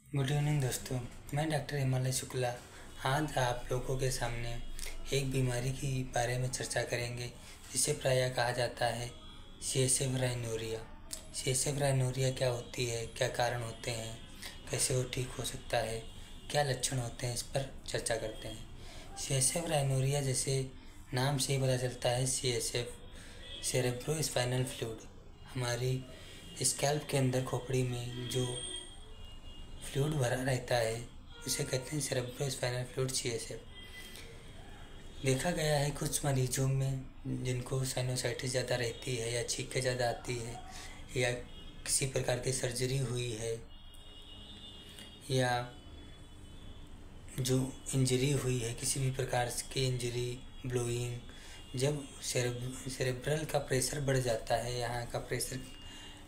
Good evening दोस्तों। मैं doctor Himalaya Shukla आज आप लोगों के सामने एक बीमारी के बारे में चर्चा करेंगे जिसे प्रायः कहा जाता है CSF राइनोरिया। CSF राइनोरिया क्या होती है, क्या कारण होते हैं, कैसे वो ठीक हो सकता है, क्या लक्षण होते हैं, इस पर चर्चा करते हैं। CSF राइनोरिया जैसे नाम से ही पता चलता है, CSF सेरेब्रो स्पाइनल फ्लूइड हमारी स्कैल्प के अंदर खोपड़ी में जो फ्लूइड भरा रहता है उसे कहते हैं सेरेब्रो स्पाइनल फ्लूइड CSF। देखा गया है कुछ मरीजों में जिनको साइनोसाइटिस ज़्यादा रहती है या छींकें ज़्यादा आती है या किसी प्रकार की सर्जरी हुई है या जो इंजरी हुई है, किसी भी प्रकार की इंजरी, ब्लोइंग, जब सेरेब्रल का प्रेशर बढ़ जाता है, यहाँ का प्रेशर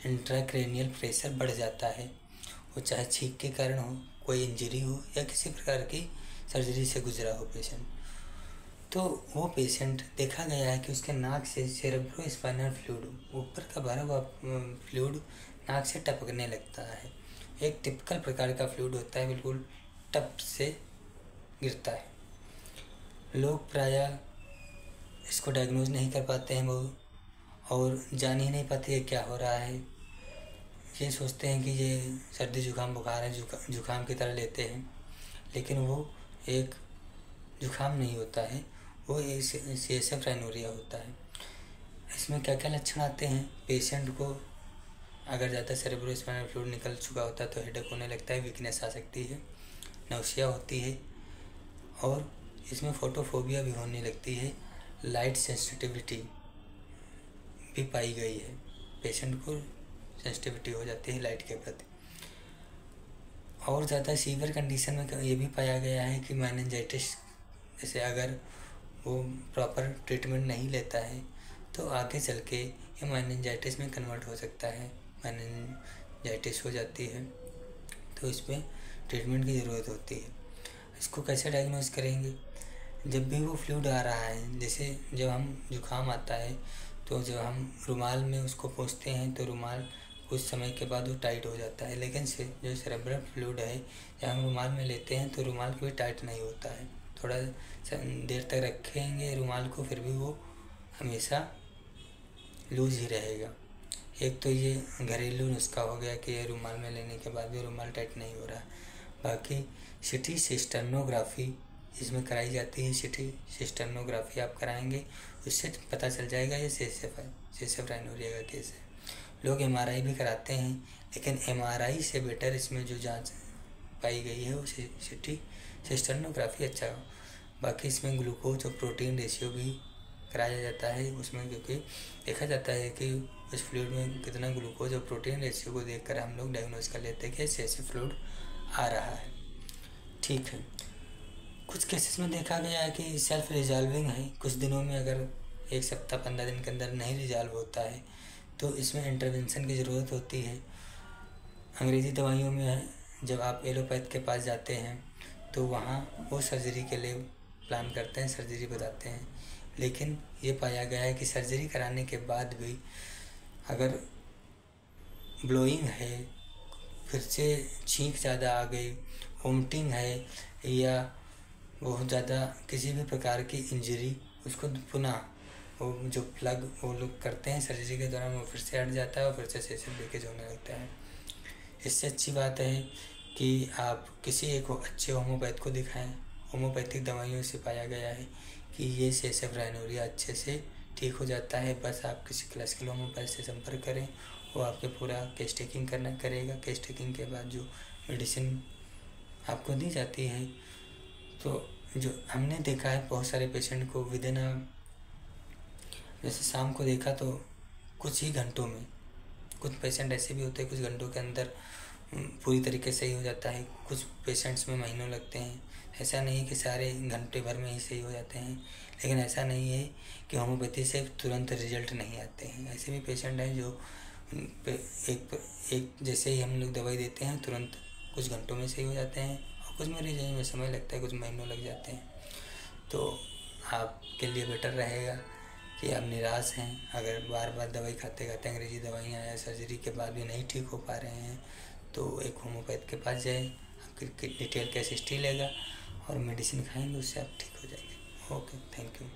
इंट्राक्रेनियल प्रेशर बढ़ जाता है, वो चाहे छींक के कारण हो, कोई इंजरी हो या किसी प्रकार की सर्जरी से गुजरा हो पेशेंट, तो वो पेशेंट देखा गया है कि उसके नाक से सेरेब्रो स्पाइनल फ्लूइड, ऊपर का भरा हुआ फ्लूइड नाक से टपकने लगता है। एक टिपिकल प्रकार का फ्लूइड होता है, बिल्कुल टप से गिरता है। लोग प्रायः इसको डायग्नोज नहीं कर पाते हैं वो, और जान ही नहीं पाते ये क्या हो रहा है। ये सोचते हैं कि ये सर्दी जुकाम बुखार है, जुकाम की तरह लेते हैं, लेकिन वो एक जुकाम नहीं होता है, वो एक CSF राइनोरिया होता है। इसमें क्या क्या लक्षण आते हैं? पेशेंट को अगर ज़्यादा सेरेब्रो स्पाइनल फ्लूइड निकल चुका होता है तो हेडेक होने लगता है, वीकनेस आ सकती है, नौसिया होती है, और इसमें फोटोफोबिया भी होने लगती है। लाइट सेंसिटिविटी भी पाई गई है, पेशेंट को सेंसिटिविटी हो जाती है लाइट के प्रति। और ज़्यादा सीवियर कंडीशन में ये भी पाया गया है कि मेनिंजाइटिस, जैसे अगर वो प्रॉपर ट्रीटमेंट नहीं लेता है तो आगे चल के ये मेनिंजाइटिस में कन्वर्ट हो सकता है, मेनिंजाइटिस हो जाती है, तो इसमें ट्रीटमेंट की ज़रूरत होती है। इसको कैसे डायग्नोज करेंगे? जब भी वो फ्लूइड आ रहा है, जैसे जब हम जुकाम आता है तो जब हम रुमाल में उसको पोंछते हैं तो रुमाल कुछ समय के बाद वो टाइट हो जाता है, लेकिन जो सेरेब्रल फ्लूइड है जब हम रुमाल में लेते हैं तो रुमाल कभी टाइट नहीं होता है। थोड़ा देर तक रखेंगे रुमाल को, फिर भी वो हमेशा लूज ही रहेगा। एक तो ये घरेलू नुस्खा हो गया कि ये रुमाल में लेने के बाद भी रुमाल टाइट नहीं हो रहा। बाकी CT सिस्टर्नोग्राफी इसमें कराई जाती है। CT सिस्टर्नोग्राफी आप कराएंगे, उससे पता चल जाएगा ये CSF राइनोरिया का केस है। लोग MRI भी कराते हैं, लेकिन MRI से बेटर इसमें जो जांच पाई गई है वो CT सिस्टर्नोग्राफी अच्छा हो। बाकी इसमें ग्लूकोज और प्रोटीन रेशियो भी कराया जाता है उसमें, क्योंकि देखा जाता है कि उस फ्लूइड में कितना ग्लूकोज और प्रोटीन रेशियो को देखकर हम लोग डायग्नोज कर लेते हैं कि CSF फ्लूइड आ रहा है। ठीक है, कुछ केसेस में देखा गया है कि सेल्फ रिजॉल्विंग है, कुछ दिनों में अगर 1 सप्ताह 15 दिन के अंदर नहीं रिजॉल्व होता है तो इसमें इंटरवेंशन की ज़रूरत होती है। अंग्रेज़ी दवाइयों में है, जब आप एलोपैथ के पास जाते हैं तो वहाँ वो सर्जरी के लिए प्लान करते हैं, सर्जरी बताते हैं, लेकिन ये पाया गया है कि सर्जरी कराने के बाद भी अगर ब्लोइंग है, फिर से छींक ज़्यादा आ गई, वोमिटिंग है, या बहुत ज़्यादा किसी भी प्रकार की इंजरी, उसको पुनः वो जो प्लग वो लोग करते हैं सर्जरी के दौरान वो फिर से हट जाता है और फिर से CSF लीकेज होने लगता है। इससे अच्छी बात है कि आप किसी एक अच्छे होम्योपैथ को दिखाएं। होम्योपैथिक दवाइयों से पाया गया है कि ये CSF राइनोरिया अच्छे से ठीक हो जाता है। बस आप किसी क्लासिकल होम्योपैथ से संपर्क करें, वो आपके पूरा केस टेकिंग करेगा। केस टेकिंग के बाद जो मेडिसिन आपको दी जाती है, तो जो हमने देखा है बहुत सारे पेशेंट को विदिन, जैसे शाम को देखा तो कुछ ही घंटों में, कुछ पेशेंट ऐसे भी होते हैं कुछ घंटों के अंदर पूरी तरीके से सही हो जाता है, कुछ पेशेंट्स में महीनों लगते हैं। ऐसा नहीं है कि सारे घंटे भर में ही सही हो जाते हैं, लेकिन ऐसा नहीं है कि होम्योपैथी से तुरंत रिजल्ट नहीं आते हैं। ऐसे भी पेशेंट हैं जो एक जैसे ही हम लोग दवाई देते हैं तुरंत कुछ घंटों में सही हो जाते हैं, और कुछ मरीज में समय लगता है, कुछ महीनों लग जाते हैं। तो आपके लिए बेटर रहेगा कि आप निराश हैं, अगर बार बार दवाई खाते खाते अंग्रेजी दवाइयाँ या सर्जरी के बाद भी नहीं ठीक हो पा रहे हैं, तो एक होम्योपैथ के पास जाएं। डिटेल केस हिस्ट्री लेगा और मेडिसिन खाएंगे, उससे आप ठीक हो जाएंगे। Okay, thank you.